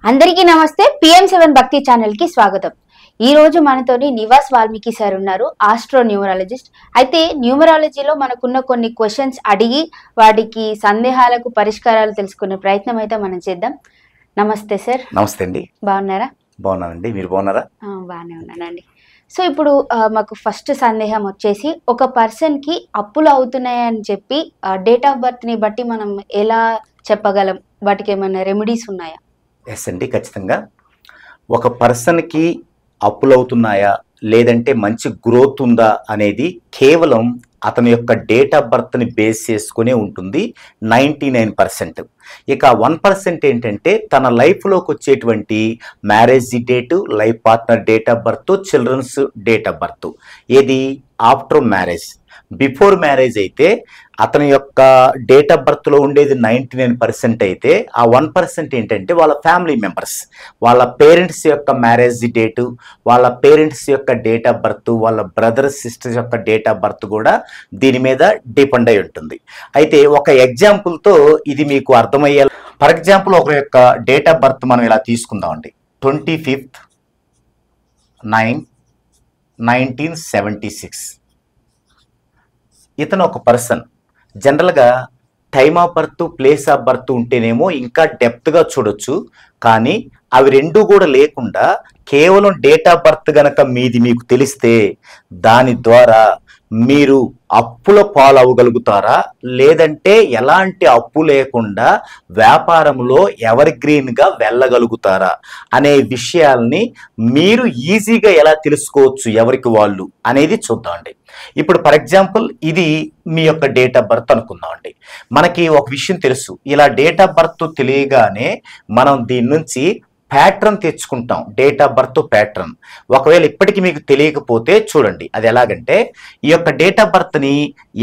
అందరికీ నమస్తే. PM7 భక్తి ఛానల్ కి స్వాగతం. ఈ రోజు మనతోని నివాస్ వాల్మీకి సార్ ఉన్నారు, ఆస్ట్రో న్యూమరాలజిస్ట్. అయితే న్యూమరాలజీలో మనకున్న కొన్ని క్వశ్చన్స్ అడిగి వాటికి సందేహాలకు పరిష్కారాలు తెలుసుకునే ప్రయత్నం అయితే మనం చేద్దాం. నమస్తే సార్. నమస్తే అండి. బాగున్నారా? బాగున్నానండి, మీరు బాగున్నారా? బాగానే ఉన్నానండి. సో ఇప్పుడు మాకు ఫస్ట్ సందేహం వచ్చేసి, ఒక పర్సన్ కి అప్పులు అవుతున్నాయని చెప్పి డేట్ ఆఫ్ బర్త్ ని బట్టి మనం ఎలా చెప్పగలం? వాటికి ఏమైనా రెమెడీస్ ఉన్నాయా? ఎస్ అండి, ఖచ్చితంగా. ఒక పర్సన్కి అప్పులు అవుతున్నాయా లేదంటే మంచి గ్రోత్ ఉందా అనేది కేవలం అతని యొక్క డేట్ ఆఫ్ బర్త్ని బేస్ చేసుకునే ఉంటుంది 99%. ఇక 1% ఏంటంటే తన లైఫ్లోకి వచ్చేటువంటి marriage date, life partner date of birth, childrens date of birth. ఏది ఆఫ్టర్ మ్యారేజ్. బిఫోర్ మ్యారేజ్ అయితే అతని యొక్క డేట్ ఆఫ్ బర్త్లో ఉండేది 99% అయితే ఆ 1% ఏంటంటే వాళ్ళ ఫ్యామిలీ మెంబర్స్, వాళ్ళ పేరెంట్స్ యొక్క మ్యారేజ్ డేటు, వాళ్ళ పేరెంట్స్ యొక్క డేట్ ఆఫ్ బర్త్, వాళ్ళ బ్రదర్స్ సిస్టర్స్ యొక్క డేట్ ఆఫ్ బర్త్ కూడా దీని మీద డిపెండ్ అయి ఉంటుంది. అయితే ఒక ఎగ్జాంపుల్తో ఇది మీకు అర్థమయ్యే, ఫర్ ఎగ్జాంపుల్ ఒకరి యొక్క డేట్ ఆఫ్ బర్త్ మనం ఇలా తీసుకుందామండి. 25th 9 1976. ఇతను ఒక పర్సన్. జనరల్గా time of birth, place of birth ఉంటేనేమో ఇంకా డెప్త్గా చూడొచ్చు, కానీ అవి రెండూ కూడా లేకుండా కేవలం డేట్ ఆఫ్ బర్త్ గనక మీది మీకు తెలిస్తే దాని ద్వారా మీరు అప్పుల పాలవగలుగుతారా, లేదంటే ఎలాంటి అప్పు లేకుండా వ్యాపారంలో ఎవర్ గ్రీన్గా వెళ్ళగలుగుతారా అనే విషయాల్ని మీరు ఈజీగా ఎలా తెలుసుకోవచ్చు ఎవరికి వాళ్ళు అనేది చూద్దామండి. ఇప్పుడు ఫర్ ఎగ్జాంపుల్ ఇది మీ యొక్క డేట్ ఆఫ్ బర్త్ అనుకుందామండి. మనకి ఒక విషయం తెలుసు, ఇలా డేట్ ఆఫ్ బర్త్ తెలియగానే మనం దీని నుంచి ప్యాటర్న్ తెచ్చుకుంటాం. డేట్ ఆఫ్ బర్త్ ప్యాటర్న్ ఒకవేళ ఇప్పటికీ మీకు తెలియకపోతే చూడండి, అది ఎలాగంటే ఈ యొక్క డేట్ ఆఫ్ బర్త్ని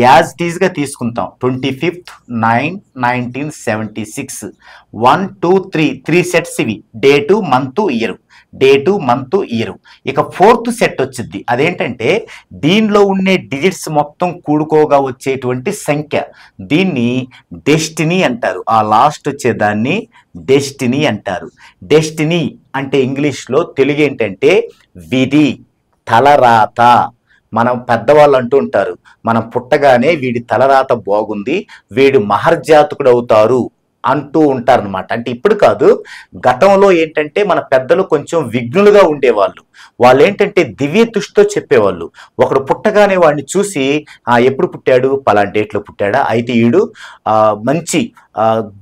యాజ్ ఇట్ ఈజ్గా తీసుకుంటాం. 25th 9 1976. 1 2 3 సెట్స్ ఇవి, date month year, date month year. ఇక 4th సెట్ వచ్చింది, అదేంటంటే దీనిలో ఉండే డిజిట్స్ మొత్తం కూడుకోగా వచ్చేటువంటి సంఖ్య. దీన్ని డెస్టినీ అంటారు. ఆ లాస్ట్ వచ్చేదాన్ని డెస్టినీ అంటారు. డెస్టినీ అంటే ఇంగ్లీష్లో, తెలుగు ఏంటంటే విధి, తలరాత. మనం పెద్దవాళ్ళు అంటూ ఉంటారు, మనం పుట్టగానే వీడి తలరాత బాగుంది, వీడు మహర్జాతకుడు అవుతారు అంటూ ఉంటారనమాట. అంటే ఇప్పుడు కాదు, గతంలో ఏంటంటే మన పెద్దలు కొంచెం విఘ్నులుగా ఉండేవాళ్ళు. వాళ్ళు ఏంటంటే దివ్య దృష్టితో చెప్పేవాళ్ళు. ఒకడు పుట్టగానే వాడిని చూసి ఎప్పుడు పుట్టాడు, పలానా డేట్లో పుట్టాడా, అయితే వీడు మంచి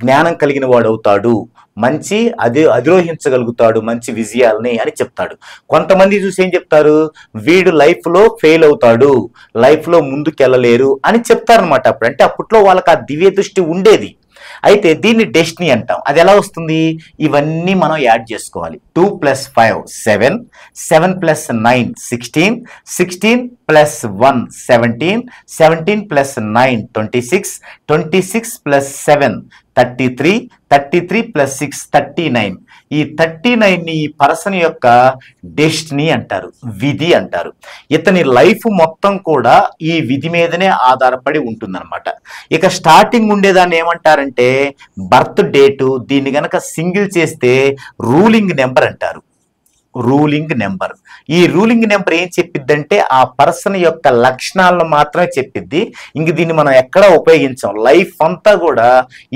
జ్ఞానం కలిగిన వాడు అవుతాడు, మంచి అధిరోహించగలుగుతాడు మంచి విజయాలని అని చెప్తాడు. కొంతమంది చూసి ఏం చెప్తారు, వీడు లైఫ్లో ఫెయిల్ అవుతాడు, లైఫ్లో ముందుకెళ్ళలేరు అని చెప్తారనమాట. అప్పుడు అంటే అప్పట్లో వాళ్ళకి ఆ దివ్య దృష్టి ఉండేది. అయితే దీన్ని డెస్టినీ అంటాం. అది ఎలా వస్తుంది, ఇవన్నీ మనం యాడ్ చేసుకోవాలి. 2 + 5 7, 7 + 9 16, 16 + 1 17, 17 + 9 26, 26 + 7 33, 33 + 6 39. ఈ 39ని ఈ పర్సన్ యొక్క డెస్టినీ అంటారు, విధి అంటారు. ఇతని లైఫ్ మొత్తం కూడా ఈ విధి మీదనే ఆధారపడి ఉంటుందన్నమాట. ఇక స్టార్టింగ్ ఉండేదాన్ని ఏమంటారంటే బర్త్ డేటు. దీన్ని గనక సింగిల్ చేస్తే రూలింగ్ నెంబర్ అంటారు. Ruling number. ఈ రూలింగ్ నెంబర్ ఏం చెప్పిద్దంటే ఆ పర్సన్ యొక్క లక్షణాలను మాత్రమే చెప్పిద్ది. ఇంక దీన్ని మనం ఎక్కడా ఉపయోగించాం. లైఫ్ అంతా కూడా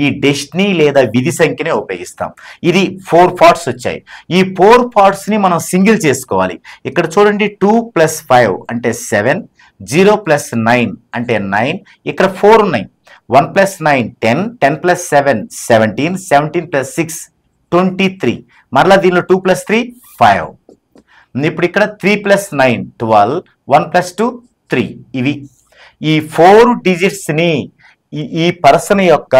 ఈ డెస్టినీ లేదా విధి సంఖ్యనే ఉపయోగిస్తాం. ఇది 4 పార్ట్స్ వచ్చాయి. ఈ 4 పార్ట్స్ని మనం సింగిల్ చేసుకోవాలి. ఇక్కడ చూడండి, 2 + 5 అంటే 7, 0 + 9 అంటే 9, ఇక్కడ 4 ఉన్నాయి. 1 + 9 10, 10 + 7 17, 17 + 6 23. మరలా దీనిలో 2 + 3 5. ఇప్పుడు ఇక్కడ 3 + 9 12, 1 + 2 3. ఇవి ఈ 4 డిజిట్స్ని ఈ పర్సన్ యొక్క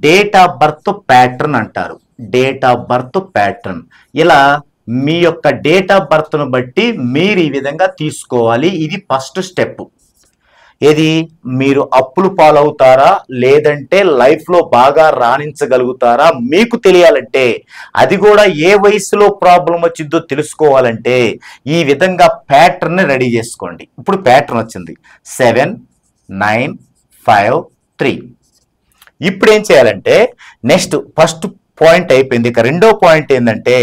డేట్ ఆఫ్ బర్త్ ప్యాటర్న్ అంటారు. Date of birth pattern. ఇలా మీ యొక్క డేట్ ఆఫ్ బర్త్ను బట్టి మీరు ఈ విధంగా తీసుకోవాలి. ఇది ఫస్ట్ స్టెప్. ఏది, మీరు అప్పులు పాలవుతారా లేదంటే లైఫ్లో బాగా రాణించగలుగుతారా మీకు తెలియాలంటే, అది కూడా ఏ వయసులో ప్రాబ్లం వచ్చిందో తెలుసుకోవాలంటే ఈ విధంగా ప్యాటర్న్ రెడీ చేసుకోండి. ఇప్పుడు ప్యాటర్న్ వచ్చింది 7 9 5 3. ఇప్పుడు ఏం చేయాలంటే నెక్స్ట్ ఫస్ట్ పాయింట్ అయిపోయింది. ఇక రెండో పాయింట్ ఏంటంటే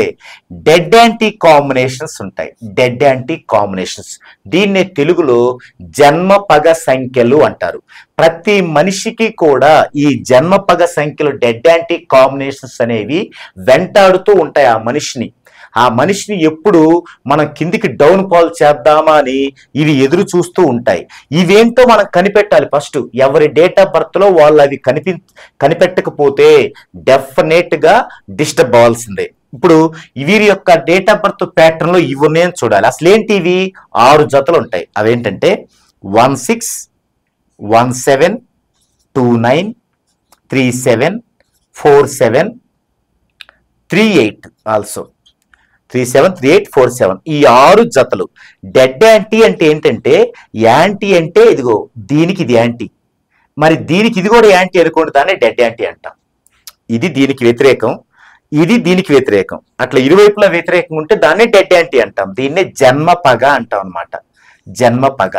డెడ్ యాంటీ కాంబినేషన్స్ ఉంటాయి. డెడ్ యాంటీ కాంబినేషన్స్, దీన్నే తెలుగులో జన్మ పగ సంఖ్యలు అంటారు. ప్రతి మనిషికి కూడా ఈ జన్మ పగ సంఖ్యలు డెడ్ యాంటీ కాంబినేషన్స్ అనేవి వెంటాడుతూ ఉంటాయి ఆ మనిషిని ఎప్పుడు మనం కిందికి డౌన్ ఫాల్ చేద్దామా అని ఇవి ఎదురు చూస్తూ ఉంటాయి. ఇవేంటో మనం కనిపెట్టాలి. ఫస్ట్ ఎవరి డేట్ ఆఫ్ బర్త్ లో వాళ్ళు అవి కనిపెట్టకపోతే డెఫినెట్ గా డిస్టర్బ్ అవ్వాల్సిందే. ఇప్పుడు వీరి యొక్క డేట్ ఆఫ్ బర్త్ ప్యాటర్న్ లో ఇవి ఉన్నాయని చూడాలి. అసలు ఏంటి? ఇవి 6 జతలు ఉంటాయి. అవేంటంటే 16, 17, 29, 37, 47, 38 ఆల్సో 37, 38, 47 ఈ 6 జతలు. డెడ్ యాంటీ అంటే ఏంటంటే, యాంటీ అంటే ఇదిగో దీనికి ఇది యాంటీ, మరి దీనికి ఇది కూడా యాంటీ అనుకోండి, దాన్ని డెడ్ యాంటీ అంటాం. ఇది దీనికి వ్యతిరేకం, ఇది దీనికి వ్యతిరేకం, అట్లా ఇరువైపులా వ్యతిరేకం ఉంటే దాన్ని డెడ్ యాంటీ అంటాం. దీన్నే జన్మ పగ అంటాం అనమాట. జన్మ పగ.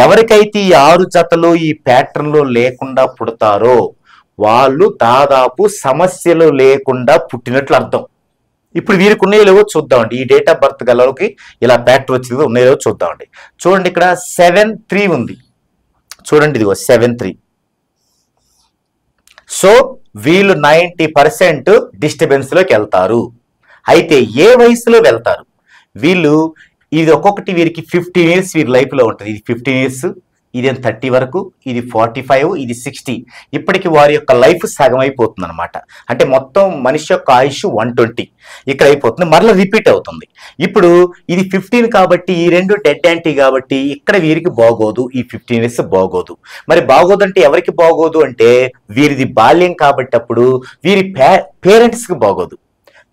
ఎవరికైతే ఈ 6 జతలు ఈ ప్యాటర్న్ లో లేకుండా పుడతారో వాళ్ళు దాదాపు సమస్యలు లేకుండా పుట్టినట్లు అర్థం. ఇప్పుడు వీరికి ఉన్నాయో లేవో చూద్దామండి. ఈ డేట్ ఆఫ్ బర్త్ గలకి ఇలా ప్యాటర్న్ వచ్చిందో ఉన్నాయో లేవో చూద్దామండి. చూడండి, ఇక్కడ 7-3 ఉంది. చూడండి, ఇదిగో 7-3. సో వీళ్ళు 90% డిస్టర్బెన్స్ లోకి వెళ్తారు. అయితే ఏ వయసులో వెళ్తారు వీళ్ళు? ఇది ఒక్కొక్కటి వీరికి 15 ఇయర్స్ వీరి లైఫ్ లో ఉంటుంది. ఇది 15 ఇయర్స్, ఇది 30 వరకు, ఇది 45, ఇది 60. ఇప్పటికి వారి యొక్క లైఫ్ సగం అయిపోతుంది అనమాట. అంటే మొత్తం మనిషి యొక్క ఆయుష్ 120 ఇక్కడ అయిపోతుంది, మరలా రిపీట్ అవుతుంది. ఇప్పుడు ఇది 15 కాబట్టి ఈ రెండు డెడ్ యాంటీ కాబట్టి ఇక్కడ వీరికి బాగోదు, ఈ 15 ఇయర్స్ బాగోదు. మరి బాగోదు అంటే ఎవరికి బాగోదు అంటే వీరిది బాల్యం కాబట్టి అప్పుడు వీరి పేరెంట్స్కి బాగోదు,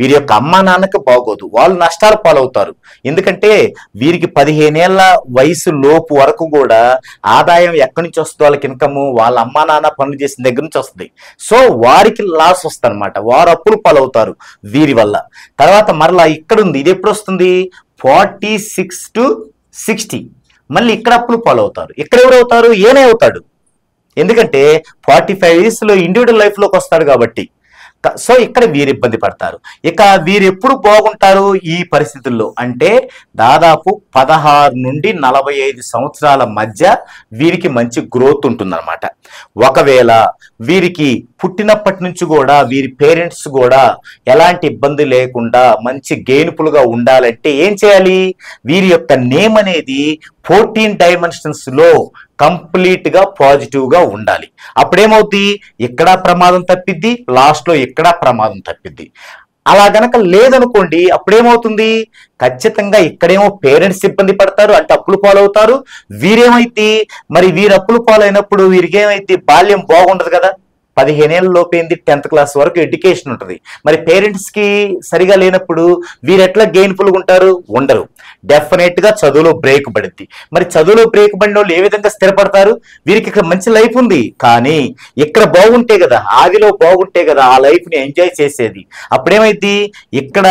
వీరి యొక్క అమ్మా నాన్నకి బాగోదు, వాళ్ళు నష్టాలు పాలవుతారు. ఎందుకంటే వీరికి 15 ఏళ్ల వయసు లోపు వరకు కూడా ఆదాయం ఎక్కడి నుంచి వస్తుంది, వాళ్ళకి ఇన్కమ్ వాళ్ళ అమ్మా నాన్న పనులు చేసిన దగ్గర నుంచి వస్తుంది. సో వారికి లాస్ వస్తుంది అనమాట, వారు అప్పులు పాలవుతారు వీరి వల్ల. తర్వాత మరలా ఇక్కడ ఉంది, ఇది ఎప్పుడు వస్తుంది? 46 to 60. మళ్ళీ ఇక్కడ అప్పులు పాలవుతారు. ఇక్కడ ఎవరు అవుతారు? ఏనే అవుతాడు. ఎందుకంటే 45 ఇయర్స్ లో ఇండివిజువల్ లైఫ్ లోకి వస్తాడు కాబట్టి. సో ఇక్కడ వీరు ఇబ్బంది పడతారు. ఇక వీరు ఎప్పుడు బాగుంటారు ఈ పరిస్థితుల్లో అంటే దాదాపు 16 నుండి 45 సంవత్సరాల మధ్య వీరికి మంచి గ్రోత్ ఉంటుందన్నమాట. ఒకవేళ వీరికి పుట్టినప్పటి నుంచి కూడా వీరి పేరెంట్స్ కూడా ఎలాంటి ఇబ్బంది లేకుండా మంచి గెయిన్ఫుల్ గా ఉండాలంటే ఏం చేయాలి? వీరి యొక్క నేమ్ అనేది 14 డైమెన్షన్స్ లో కంప్లీట్ గా పాజిటివ్ గా ఉండాలి. అప్పుడేమవుద్ది? ఇక్కడ ప్రమాదం తప్పిద్ది, లాస్ట్ లో ఇక్కడ ప్రమాదం తప్పిద్ది. అలా గనక లేదనుకోండి అప్పుడేమవుతుంది? ఖచ్చితంగా ఇక్కడేమో పేరెంట్స్ ఇబ్బంది పడతారు, అంటే అప్పులు పాలవుతారు. వీరేమైతే మరి వీరు అప్పులు పాలైనప్పుడు వీరికి ఏమైతే బాల్యం బాగుండదు కదా. 15 ఏళ్ళ లోపేంది 10th క్లాస్ వరకు ఎడ్యుకేషన్ ఉంటుంది. మరి పేరెంట్స్ కి సరిగా లేనప్పుడు వీరు ఎట్లా గెయిన్ఫుల్గా ఉంటారు? ఉండరు. డెఫినెట్ గా చదువులో బ్రేక్ పడుద్ది. మరి చదువులో బ్రేక్ పడిన వాళ్ళు ఏ విధంగా స్థిరపడతారు? వీరికి ఇక్కడ మంచి లైఫ్ ఉంది, కానీ ఇక్కడ బాగుంటే కదా, ఆదిలో బాగుంటే కదా ఆ లైఫ్ ని ఎంజాయ్ చేసేది. అప్పుడేమైంది? ఇక్కడ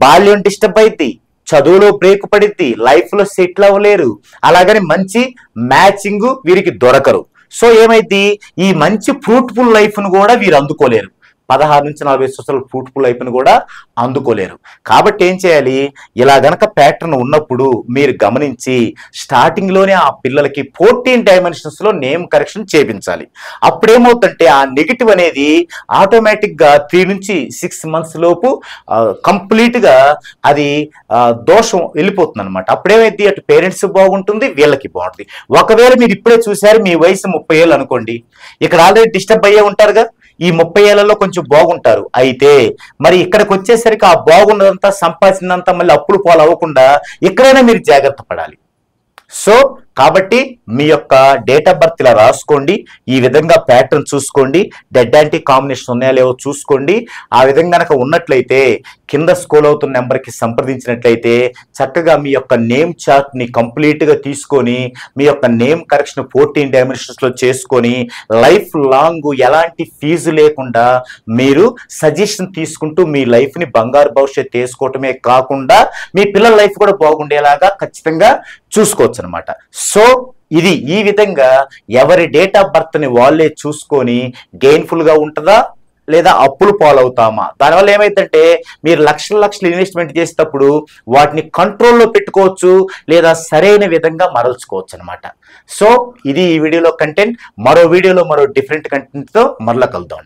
బాల్యం డిస్టర్బ్ అయింది, చదువులో బ్రేక్ పడిద్ది, లైఫ్ లో సెటిల్ అవ్వలేరు, అలాగని మంచి మ్యాచింగ్ వీరికి దొరకరు. సో ఏమైంది? ఈ మంచి ఫ్రూట్ఫుల్ లైఫ్ ను కూడా వీరు అందుకోలేరు. 16 నుంచి 40 సంవత్సరాల ఫ్రూట్ఫుల్ లైఫ్ ను కూడా అందుకోలేరు. కాబట్టి ఏం చేయాలి? ఇలా గనక ప్యాటర్న్ ఉన్నప్పుడు మీరు గమనించి స్టార్టింగ్ లోనే ఆ పిల్లలకి 14 డైమెన్షన్స్ లో నేమ్ కరెక్షన్ చేయించాలి. అప్పుడేమవుతుందంటే ఆ నెగిటివ్ అనేది ఆటోమేటిక్ గా 3 నుంచి 6 మంత్స్ లోపు కంప్లీట్ గా అది దోషం వెళ్ళిపోతుంది అనమాట. అప్పుడేమైంది? అటు పేరెంట్స్ బాగుంటుంది, వీళ్ళకి బాగుంటుంది. ఒకవేళ మీరు ఇప్పుడే చూసారు, మీ వయసు 30 ఏళ్ళు అనుకోండి, ఇక్కడ ఆల్రెడీ డిస్టర్బ్ అయ్యే ఉంటారుగా, ఈ 30 ఏళ్లలో కొంచెం బాగుంటారు. అయితే మరి ఇక్కడికి వచ్చేసరికి ఆ బాగున్నదంతా సంపాదించినంతా మళ్ళీ అప్పులు పాలు అవ్వకుండా ఎక్కడైనా మీరు జాగ్రత్త పడాలి. సో కాబట్టి మీ యొక్క డేట్ ఆఫ్ బర్త్ ఇలా రాసుకోండి, ఈ విధంగా ప్యాటర్న్ చూసుకోండి, డెడ్ యాంటీ కాంబినేషన్ ఉన్నాయా లేవో చూసుకోండి. ఆ విధంగా కనుక ఉన్నట్లయితే కింద స్క్రోల్ అవుతున్న నెంబర్కి సంప్రదించినట్లయితే చక్కగా మీ యొక్క నేమ్ చార్ట్ ని కంప్లీట్ గా తీసుకొని మీ యొక్క నేమ్ కరెక్షన్ 14 డైమెన్షన్స్ లో చేసుకొని లైఫ్ లాంగ్ ఎలాంటి ఫీజు లేకుండా మీరు సజెషన్ తీసుకుంటూ మీ లైఫ్ ని బంగారు భవిష్యత్తు వేసుకోవటమే కాకుండా మీ పిల్లల లైఫ్ కూడా బాగుండేలాగా ఖచ్చితంగా చూసుకోవచ్చు అనమాట. సో ఇది ఈ విధంగా ఎవరి డేట్ ఆఫ్ బర్త్ ని వాళ్ళే చూసుకొని గెయిన్ఫుల్ గా ఉంటుందా లేదా అప్పులు పాలవుతామా? దానివల్ల ఏమైందంటే మీరు లక్షలు ఇన్వెస్ట్మెంట్ చేసేటప్పుడు వాటిని కంట్రోల్లో పెట్టుకోవచ్చు, లేదా సరైన విధంగా మరల్చుకోవచ్చు అనమాట. సో ఇది ఈ వీడియోలో కంటెంట్. మరో వీడియోలో మరో డిఫరెంట్ కంటెంట్తో మరలా కలుద్దాం.